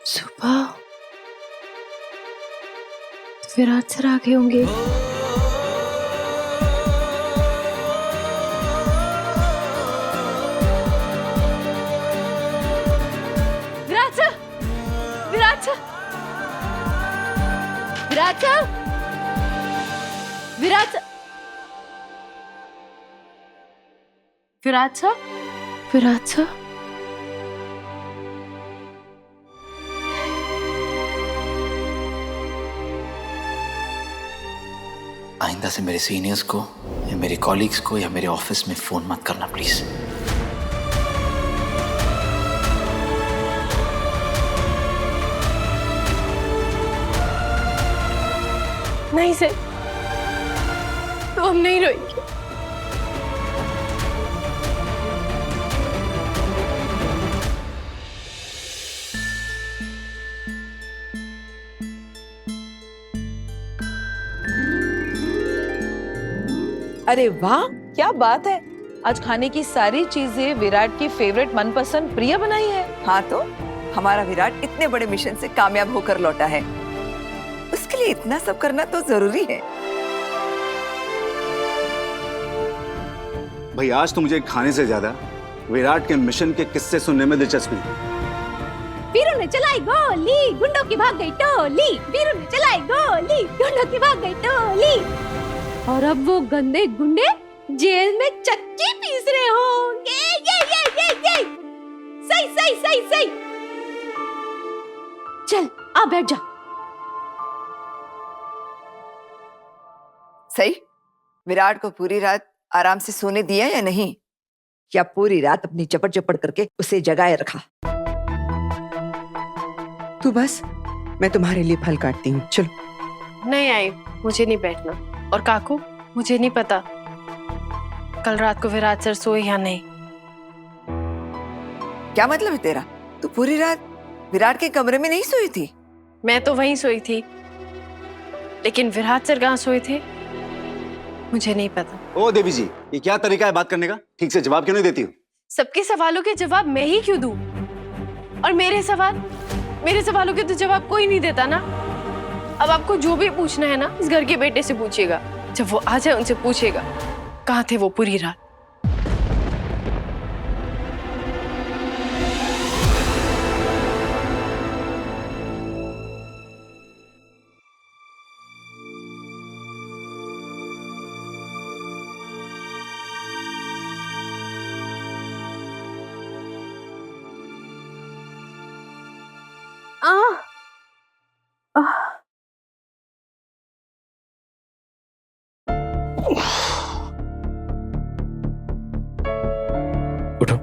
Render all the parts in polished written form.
सुबह विराट सर आ गए होंगे। Virat sir, Virat sir, Virat sir, Virat sir, Virat sir, Virat sir, आइंदा से मेरे सीनियर्स को या मेरे कॉलीग्स को या मेरे ऑफिस में फोन मत करना प्लीज। नहीं सर, तो हम नहीं रोएंगे। अरे वाह, क्या बात है। आज खाने की सारी चीजें विराट की फेवरेट मनपसंद प्रिया बनाई है। हाँ तो हमारा विराट इतने बड़े मिशन से कामयाब होकर लौटा है, उसके लिए इतना सब करना तो जरूरी है। भाई आज तो मुझे खाने से ज्यादा विराट के मिशन के किस्से सुनने में दिलचस्पी है। वीरू ने चलाई गोली, गुंडों की भाग गई टोली। वीरू ने चलाई गोली, गुंडों की भाग गई टोली। और अब वो गंदे गुंडे जेल में चक्की पीस रहे होंगे। ये। सही सही सही सही। चल आ बैठ जा। सही, विराट को पूरी रात आराम से सोने दिया या नहीं? या पूरी रात अपनी चपड़ चपड़ करके उसे जगाए रखा? तू बस, मैं तुम्हारे लिए फल काटती हूँ, चलो। नहीं आई, मुझे नहीं बैठना। और काकू, मुझे नहीं पता कल रात को विराट सर सोए या नहीं। क्या मतलब है तेरा? तू पूरी रात विराट के कमरे में नहीं सोई थी? मैं तो वहीं सोई थी, लेकिन विराट सर कहाँ सोए थे मुझे नहीं पता। ओ देवी जी, ये क्या तरीका है बात करने का? ठीक से जवाब क्यों नहीं देती हो? सबके सवालों के जवाब मैं ही क्यों दूं? और मेरे सवालों के तो जवाब कोई नहीं देता ना। अब आपको जो भी पूछना है ना, इस घर के बेटे से पूछिएगा। जब वो आ जाए उनसे पूछिएगा कहाँ थे वो पूरी रात। उठो।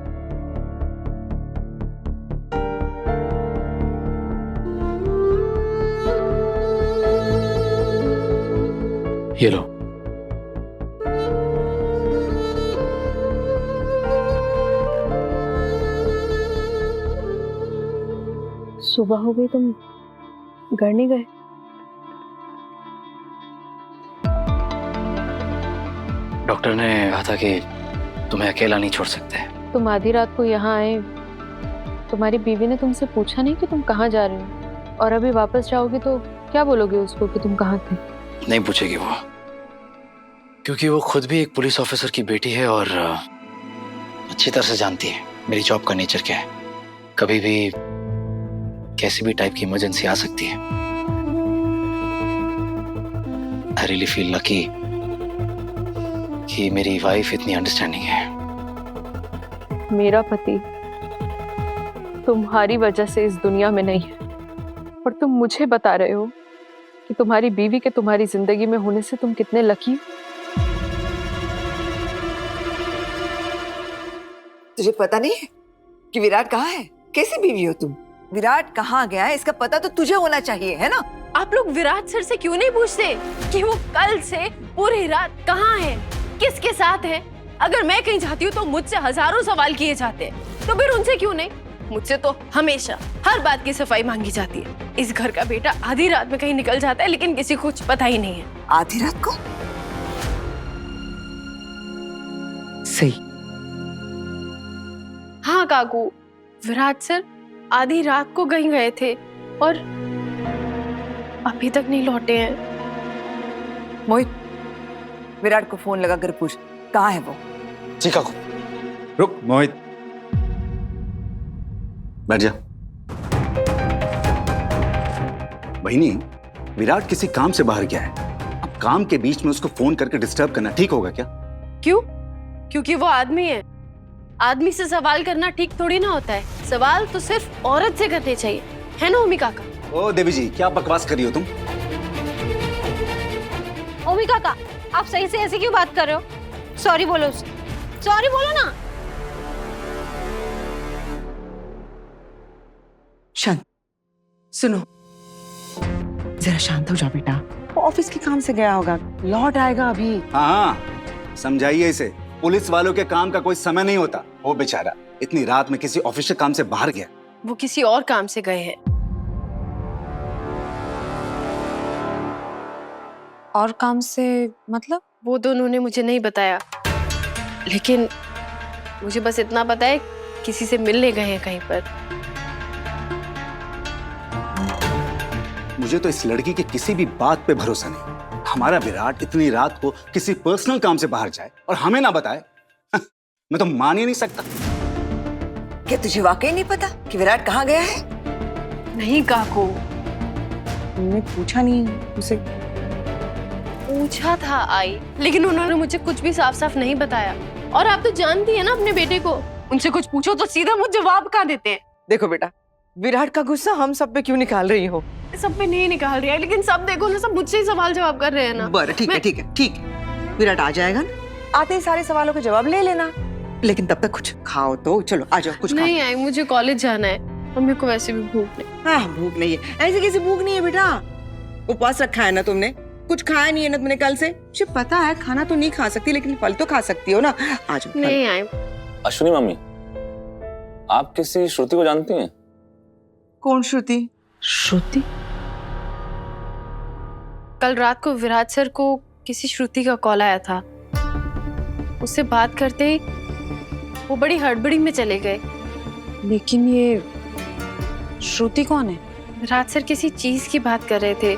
ये लो। सुबह हो गई, तुम घर नहीं गए? डॉक्टर ने कहा था कि तुम्हें अकेला नहीं छोड़ सकते। तुम आधी रात को यहाँ आए, तुम्हारी बीवी ने तुमसे पूछा नहीं कि तुम कहाँ जा रहे हो? और अभी वापस जाओगे तो क्या बोलोगे उसको कि तुम कहाँ थे? नहीं पूछेगी वो, क्योंकि वो खुद भी एक पुलिस ऑफिसर की बेटी है और अच्छी तरह से जानती है मेरी जॉब का नेचर क्या है। कभी भी कैसी भी टाइप की इमरजेंसी आ सकती है। आई रियली फील लकी कि मेरी वाइफ इतनी अंडरस्टैंडिंग है। मेरा पति तुम्हारी वजह से इस दुनिया में नहीं है, और तुम मुझे बता रहे हो कि तुम्हारी बीवी के तुम्हारी जिंदगी में होने से तुम कितने लकी हो। तुझे पता नहीं है कि विराट कहाँ है? कैसी बीवी हो तुम? विराट कहाँ गया है इसका पता तो तुझे होना चाहिए, है ना? आप लोग विराट सर से क्यों नहीं पूछते कि वो कल से पूरी रात कहाँ है, किसके साथ है? अगर मैं कहीं जाती हूँ तो मुझसे हजारों सवाल किए जाते हैं, तो फिर उनसे क्यों नहीं? मुझसे तो हमेशा हर बात की सफाई मांगी जाती है। इस घर का बेटा आधी रात में कहीं निकल जाता है, लेकिन किसी को कुछ पता ही नहीं है। आधी रात को? सही। हाँ काकू, विराट सर आधी रात को कहीं गए थे, और अभी तक नहीं लौटे हैं। मोहित, विराट को फोन लगा कर पूछ कहाँ है वो। जी काकू। रुक मोहित, बैठ जा। बहनी, विराट किसी काम से बाहर गया है। अब काम के बीच में उसको फोन करके डिस्टर्ब करना ठीक होगा क्या? क्यों? क्योंकि वो आदमी है। आदमी से सवाल करना ठीक थोड़ी ना होता है। सवाल तो सिर्फ औरत से करने चाहिए, है ना ओमी काका? ओ देवी जी, क्या बकवास कर रही हो तुम? ओमी काका, आप सही से ऐसे क्यों बात कर रहे हो? सॉरी बोलो उसे, सॉरी बोलो ना। शांत, सुनो, जरा शांत हो जाओ बेटा। वो ऑफिस के काम से गया होगा, लौट आएगा अभी। हाँ, समझाइए इसे। पुलिस वालों के काम का कोई समय नहीं होता। वो बेचारा इतनी रात में किसी ऑफिशियल काम से बाहर गया। वो किसी और काम से गए हैं। और काम से मतलब? वो तो उन्होंने मुझे नहीं बताया, लेकिन मुझे बस इतना पता है किसी से मिलने गए हैं कहीं पर। मुझे तो इस लड़की की किसी भी बात पे भरोसा नहीं। हमारा विराट इतनी रात को किसी पर्सनल काम से बाहर जाए और हमें ना बताए, मैं तो मान ही नहीं सकता। क्या तुझे वाकई नहीं पता कि विराट कहाँ गया है? नहीं काकू, तुमने पूछा नहीं उसे? पूछा था आई, लेकिन उन्होंने मुझे कुछ भी साफ साफ नहीं बताया। और आप तो जानती है ना अपने बेटे को, उनसे कुछ पूछो तो सीधा मुझे जवाब कहाँ देते हैं। देखो बेटा, विराट का गुस्सा हम सब पे क्यों निकाल रही हो? सब पे नहीं निकाल रही है, लेकिन सब देखो ना, सब मुझसे ही सवाल जवाब कर रहे हैं ना। बरं, ठीक है ठीक है ठीक है। विराट आ जाएगा ना, आते ही सारे सवालों के जवाब ले लेना। लेकिन तब तक कुछ खाओ तो। चलो आ जाओ, कुछ नहीं आई, मुझे कॉलेज जाना है और मेरे को वैसे भी भूख नहीं। हाँ, भूख नहीं है? ऐसे कैसे भूख नहीं है बेटा? उपवास रखा है ना तुमने, कुछ खाया नहीं है ना तुमने कल से। मुझे पता है खाना तो नहीं खा सकती, लेकिन फल तो खा सकती हो ना। आ जाओ। नहीं आई। अश्विनी मम्मी, आप किसी श्रुति को जानती हैं? कौन श्रुति? श्रुति? कल रात को विराट सर को किसी श्रुति का कॉल आया था। उससे बात करते ही वो बड़ी हड़बड़ी में चले गए। लेकिन ये श्रुति कौन है? विराट सर किसी चीज की बात कर रहे थे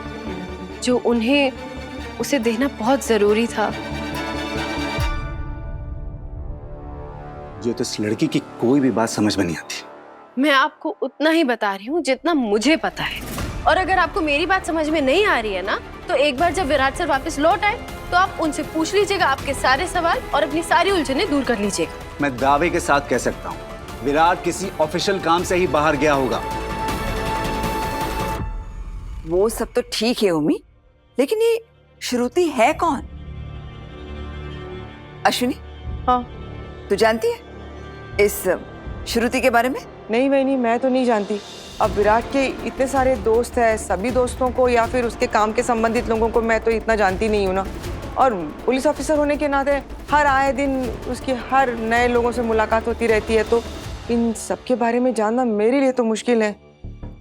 जो उन्हें उसे देना बहुत जरूरी था। जो तो इस लड़की की कोई भी बात समझ में नहीं आती। मैं आपको उतना ही बता रही हूँ जितना मुझे पता है। और अगर आपको मेरी बात समझ में नहीं आ रही है ना, तो एक बार जब विराट सर वापस लौट आए तो आप उनसे पूछ लीजिएगा आपके सारे सवाल और अपनी सारी उलझनें दूर कर लीजिएगा। मैं दावे के साथ कह सकता हूँ, विराट किसी ऑफिशियल काम से ही बाहर गया होगा। वो सब तो ठीक है उम्मी, लेकिन ये श्रुति है कौन? अश्विनी, हाँ, तू जानती है इस श्रुति के बारे में? नहीं बहनी, मैं तो नहीं जानती। अब विराट के इतने सारे दोस्त हैं, सभी दोस्तों को या फिर उसके काम के संबंधित लोगों को मैं तो इतना जानती नहीं हूँ ना। और पुलिस ऑफिसर होने के नाते हर आए दिन उसकी हर नए लोगों से मुलाकात होती रहती है, तो इन सब के बारे में जानना मेरे लिए तो मुश्किल है।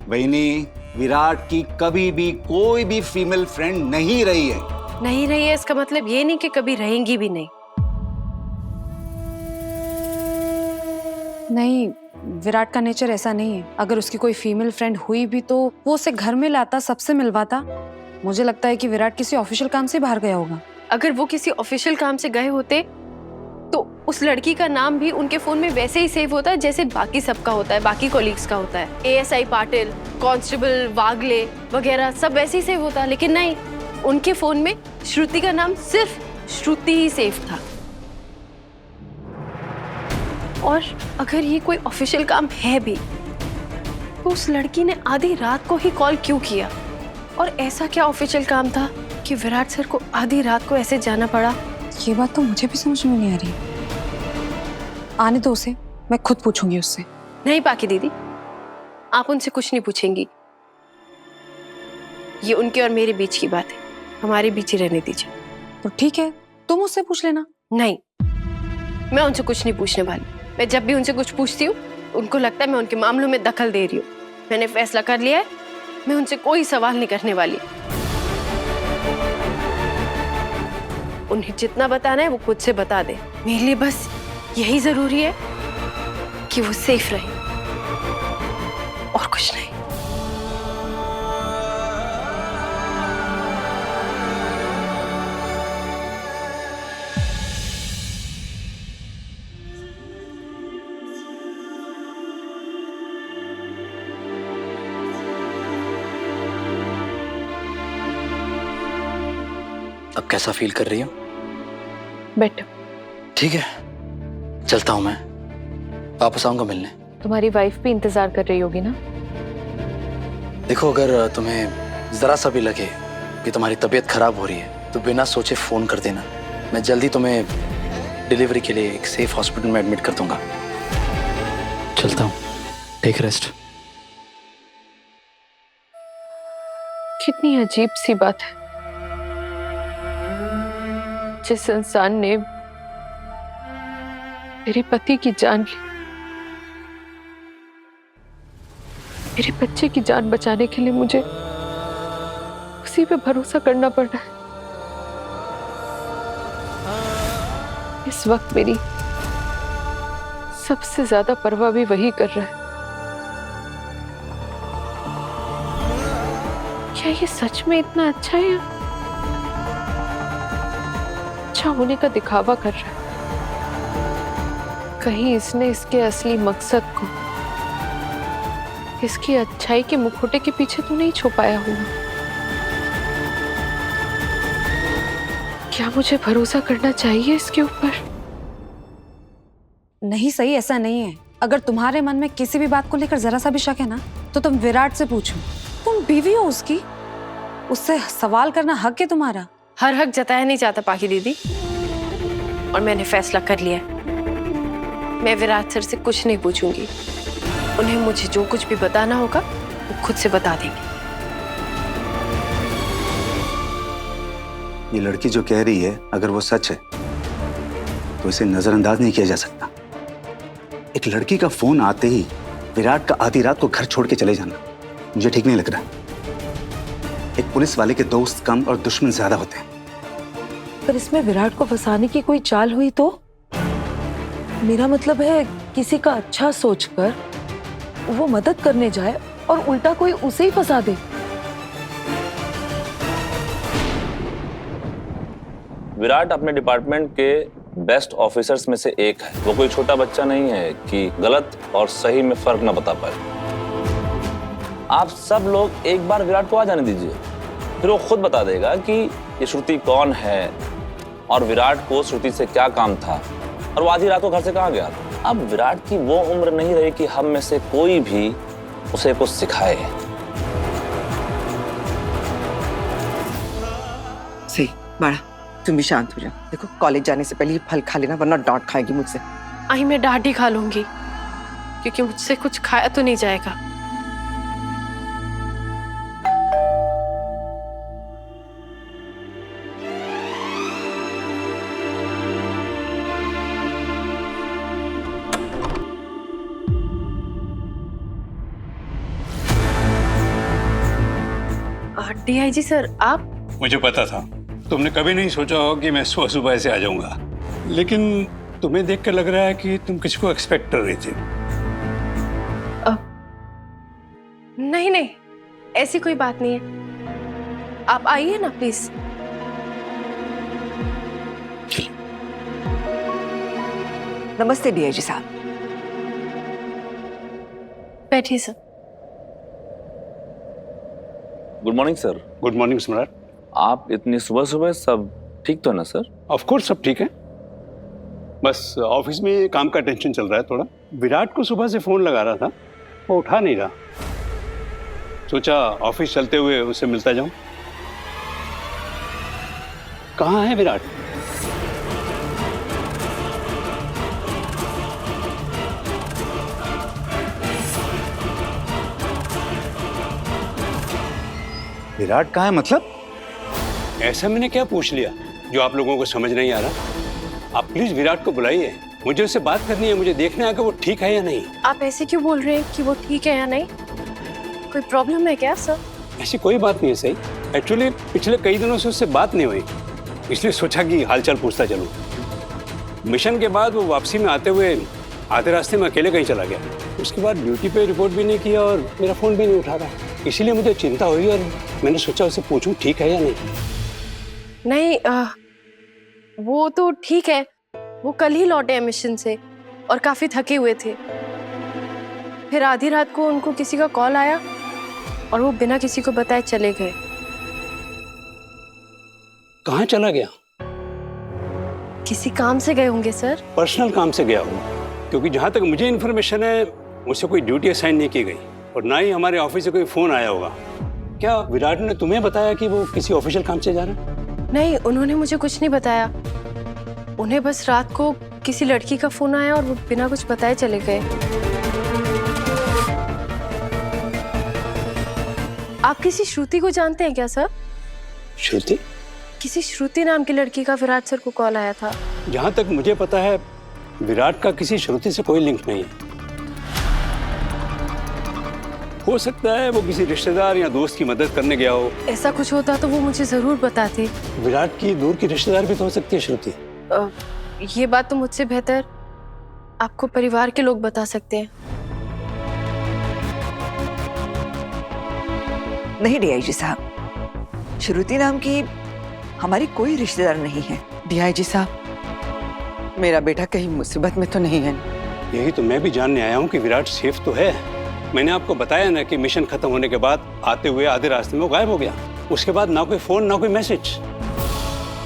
बहनी, विराट की कभी भी कोई भी फीमेल फ्रेंड नहीं रही है। नहीं रही है इसका मतलब ये नहीं कि कभी रहेंगी भी नहीं। नहीं, विराट का नेचर ऐसा नहीं है। अगर उसकी कोई फीमेल फ्रेंड हुई भी तो वो उसे घर में लाता, सबसे मिलवाता। मुझे लगता है कि विराट किसी ऑफिशियल काम से बाहर गया होगा। अगर वो किसी ऑफिशियल काम से गए होते तो उस लड़की का नाम भी उनके फोन में वैसे ही सेव होता है जैसे बाकी सबका होता है, बाकी कोलीग्स का होता है। ASI पाटिल, कांस्टेबल वागले वगैरह सब वैसे ही सेव होता है, लेकिन नहीं, उनके फोन में श्रुति का नाम सिर्फ श्रुति ही सेव था। और अगर ये कोई ऑफिशियल काम है भी तो उस लड़की ने आधी रात को ही कॉल क्यों किया? और ऐसा क्या ऑफिशियल काम था कि विराट सर को आधी रात को ऐसे जाना पड़ा? ये बात तो मुझे भी समझ में नहीं आ रही। आने दो उसे, मैं खुद पूछूंगी उससे। नहीं पाकी दीदी, आप उनसे कुछ नहीं पूछेंगी। ये उनके और मेरे बीच की बात है, हमारे बीच ही रहने दीजिए। तो ठीक है, तुम उससे पूछ लेना। नहीं, मैं उनसे कुछ नहीं पूछने वाली। मैं जब भी उनसे कुछ पूछती हूँ उनको लगता है मैं उनके मामलों में दखल दे रही हूँ। मैंने फैसला कर लिया है, मैं उनसे कोई सवाल नहीं करने वाली। उन्हें जितना बताना है वो खुद से बता दे। मेरे लिए बस यही जरूरी है कि वो सेफ रहे और कुछ नहीं। अब कैसा फील कर रही हो? बेटर। ठीक है, चलता हूं मैं, वापस आऊंगा मिलने। तुम्हारी वाइफ भी इंतजार कर रही होगी ना? देखो, अगर तुम्हें जरा सा भी लगे कि तुम्हारी तबीयत खराब हो रही है तो बिना सोचे फोन कर देना। मैं जल्दी तुम्हें डिलीवरी के लिए एक सेफ हॉस्पिटल में एडमिट कर दूंगा। चलता हूँ, टेक रेस्ट। कितनी अजीब सी बात है, जिस इंसान ने मेरे पति की जान ली, मेरे बच्चे की जान बचाने के लिए मुझे उसी पे भरोसा करना पड़ रहा है। इस वक्त मेरी सबसे ज्यादा परवाह भी वही कर रहा है। क्या ये सच में इतना अच्छा है या अच्छा होने का दिखावा कर रहा है? कहीं इसने इसके असली मकसद को इसकी अच्छाई के मुखौटे के पीछे तो नहीं छुपाया हुआ? क्या मुझे भरोसा करना चाहिए इसके ऊपर? नहीं सही, ऐसा नहीं है। अगर तुम्हारे मन में किसी भी बात को लेकर जरा सा भी शक है ना, तो तुम विराट से पूछो। तुम बीवी हो उसकी, उससे सवाल करना हक है तुम्हारा। हर हक जताया नहीं जाता पाकी दीदी, और मैंने फैसला कर लिया है। मैं विराट सर से कुछ नहीं पूछूंगी। उन्हें मुझे जो कुछ भी बताना होगा वो खुद से बता देंगे। ये लड़की जो कह रही है, अगर वो सच है तो इसे नजरअंदाज नहीं किया जा सकता। एक लड़की का फोन आते ही विराट का आधी रात को घर छोड़ के चले जाना मुझे ठीक नहीं लग रहा। एक पुलिस वाले के दोस्त कम और दुश्मन ज्यादा होते हैं। पर इसमें विराट को फंसाने की कोई चाल हुई तो? मेरा मतलब है, किसी का अच्छा सोचकर वो मदद करने जाए और उल्टा कोई उसे ही फंसा दे। विराट अपने डिपार्टमेंट के बेस्ट ऑफिसर्स में से एक है। वो कोई छोटा बच्चा नहीं है कि गलत और सही में फर्क ना बता पाए। आप सब लोग एक बार विराट को आ जाने दीजिए, फिर वो खुद बता देगा कि ये श्रुति कौन है और विराट को श्रुति से क्या काम था और वो आधी रात को घर से कहाँ गया था। अब विराट की वो उम्र नहीं रही कि हम में से कोई भी उसे कुछ सिखाए। सही बड़ा, तुम भी शांत हो जाओ। देखो, कॉलेज जाने से पहले ये फल खा लेना, वरना डांट खाएगी मुझसे। आई मैं डांट ही खा लूंगी, क्योंकि मुझसे कुछ खाया तो नहीं जाएगा। डीआईजी सर, आप? मुझे पता था तुमने कभी नहीं सोचा हो कि मैं सुबह सुबह ऐसे आ जाऊंगा, लेकिन तुम्हें देखकर लग रहा है कि तुम किसी को एक्सपेक्ट कर रही थी। नहीं नहीं, ऐसी कोई बात नहीं है। आप आइए ना प्लीज। नमस्ते डीआईजी साहब। बैठिए sir. Good morning sir. Good morning सम्राट। आप इतनी सुबह सुबह, सब ठीक तो है ना सर? ऑफ कोर्स सब ठीक है, बस ऑफिस में काम का टेंशन चल रहा है थोड़ा। विराट को सुबह से फोन लगा रहा था, वो उठा नहीं रहा। सोचा ऑफिस चलते हुए उससे मिलता जाऊं। कहाँ है विराट? विराट कहाँ है मतलब? ऐसा मैंने क्या पूछ लिया जो आप लोगों को समझ नहीं आ रहा? आप प्लीज विराट को बुलाइए, मुझे उससे बात करनी है। मुझे देखना है कि वो ठीक है या नहीं। आप ऐसे क्यों बोल रहे हैं कि वो ठीक है या नहीं? कोई प्रॉब्लम है क्या सर? ऐसी कोई बात नहीं है सही। एक्चुअली पिछले कई दिनों से उससे बात नहीं हुई, इसलिए सोचा कि हालचाल पूछता चलूं। मिशन के बाद वो वापसी में आते हुए आधे रास्ते में अकेले कहीं चला गया। उसके बाद ड्यूटी पे रिपोर्ट भी नहीं किया और मेरा फ़ोन भी नहीं उठा रहा। इसीलिए मुझे चिंता हुई और मैंने सोचा उसे पूछूं ठीक है या नहीं। नहीं, वो तो ठीक है। वो कल ही लौटे हैं मिशन से और काफी थके हुए थे। फिर आधी रात को उनको किसी का कॉल आया और वो बिना किसी को बताए चले गए। कहाँ चला गया? किसी काम से गए होंगे सर। पर्सनल काम से गया होगा, क्योंकि जहाँ तक मुझे इन्फॉर्मेशन है मुझसे कोई ड्यूटी असाइन नहीं की गई और ना ही हमारे ऑफिस से कोई फोन आया होगा। क्या विराट ने तुम्हें बताया कि वो किसी ऑफिशियल काम से जा रहा है? नहीं, उन्होंने मुझे कुछ नहीं बताया। उन्हें बस रात को किसी लड़की का फोन आया और वो बिना कुछ बताए चले गए। आप किसी श्रुति को जानते हैं क्या सर? श्रुति? किसी श्रुति नाम की लड़की का विराट सर को कॉल आया था। जहाँ तक मुझे पता है विराट का किसी श्रुति से कोई लिंक नहीं है। हो सकता है वो किसी रिश्तेदार या दोस्त की मदद करने गया हो। ऐसा कुछ होता तो वो मुझे जरूर बताते। विराट की दूर की रिश्तेदार भी तो हो सकती है श्रुति। ये बात तो मुझसे बेहतर आपको परिवार के लोग बता सकते हैं। नहीं डीआईजी साहब, श्रुति नाम की हमारी कोई रिश्तेदार नहीं है। डीआईजी साहब, मेरा बेटा कहीं मुसीबत में तो नहीं है? यही तो मैं भी जानने आया हूँ कि विराट सेफ तो है। मैंने आपको बताया ना कि मिशन खत्म होने के बाद आते हुए आधे रास्ते में वो गायब हो गया। उसके बाद ना कोई फोन ना कोई मैसेज।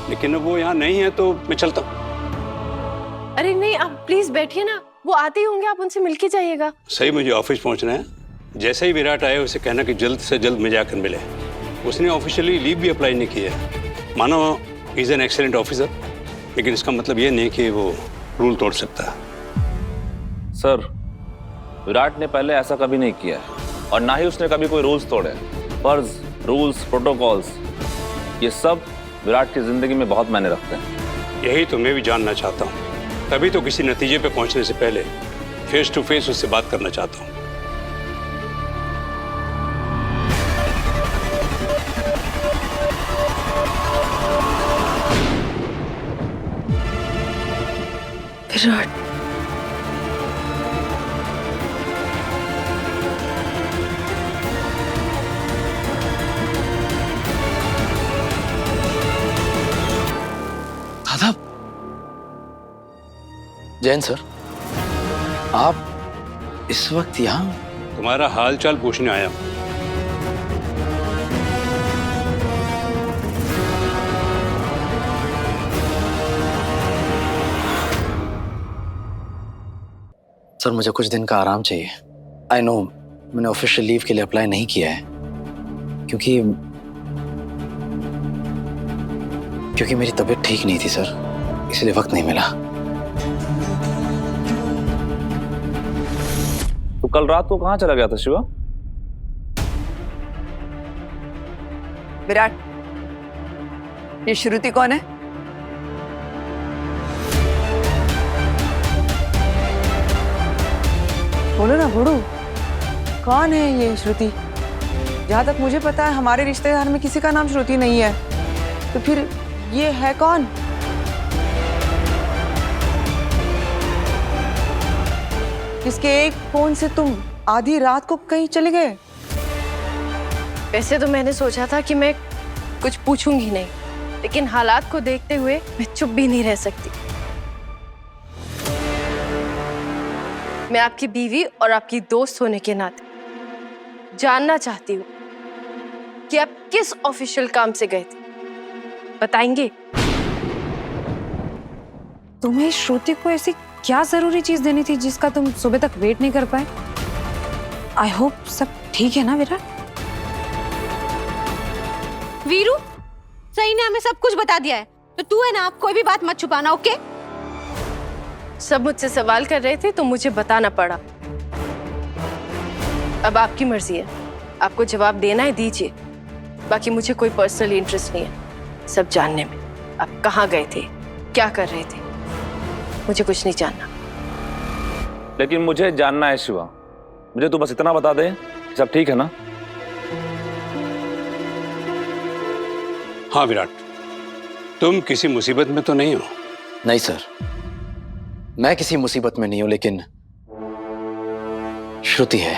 लेकिन अब वो यहाँ नहीं है तो मैं चलता हूँ। अरे नहीं, आप प्लीज बैठिए ना, वो आते ही होंगे, आप उनसे मिलके जाइएगा। सही, मुझे ऑफिस पहुँचना है। जैसे ही विराट आए उसे कहना कि जल्द से जल्द मुझे आकर मिले। उसने ऑफिशियली लीव भी अप्लाई नहीं की है। मानो इज एन एक्सीलेंट ऑफिसर, लेकिन इसका मतलब ये नहीं कि वो रूल तोड़ सकता है। सर, विराट ने पहले ऐसा कभी नहीं किया है और ना ही उसने कभी कोई रूल्स तोड़े। फर्ज, रूल्स, प्रोटोकॉल्स, ये सब विराट की जिंदगी में बहुत मायने रखते हैं। यही तो मैं भी जानना चाहता हूँ। तभी तो किसी नतीजे पे पहुंचने से पहले फेस टू फेस उससे बात करना चाहता हूँ। विराट, दादा, जैन सर, आप इस वक्त यहाँ? तुम्हारा हाल चाल पूछने आया हूँ। सर, मुझे कुछ दिन का आराम चाहिए। आई नो मैंने ऑफिशियल लीव के लिए अप्लाई नहीं किया है क्योंकि मेरी तबीयत ठीक नहीं थी सर, इसलिए वक्त नहीं मिला। तो कल रात को कहाँ चला गया था शिवा? विराट, ये श्रुति कौन है? बोलो ना बोलो, कौन है ये श्रुति? जहाँ तक मुझे पता है हमारे रिश्तेदार में किसी का नाम श्रुति नहीं है, तो फिर ये है कौन? जिसके एक फोन से तुम आधी रात को कहीं चले गए? वैसे तो मैंने सोचा था कि मैं कुछ पूछूंगी नहीं, लेकिन हालात को देखते हुए मैं चुप भी नहीं रह सकती। मैं आपकी बीवी और आपकी दोस्त होने के नाते जानना चाहती हूँ कि आप किस ऑफिशियल काम से गए थे, बताएंगे? तुम्हें श्रुति को ऐसी क्या जरूरी चीज देनी थी जिसका तुम सुबह तक वेट नहीं कर पाए? आई होप सब ठीक है ना विराट? वीरू, सही ने हमें सब कुछ बता दिया है, तो तू है ना, आप कोई भी बात मत छुपाना, ओके? सब मुझसे सवाल कर रहे थे तो मुझे बताना पड़ा। अब आपकी मर्जी है, आपको जवाब देना है दीजिए। बाकी मुझे कोई पर्सनल इंटरेस्ट नहीं है सब जानने में। आप कहाँ गए थे, क्या कर रहे थे, मुझे कुछ नहीं जानना। लेकिन मुझे जानना है शिवा, मुझे तू बस इतना बता दे कि सब ठीक है ना? हाँ विराट, तुम किसी मुसीबत में तो नहीं हो? नहीं सर, मैं किसी मुसीबत में नहीं हूं, लेकिन श्रुति है।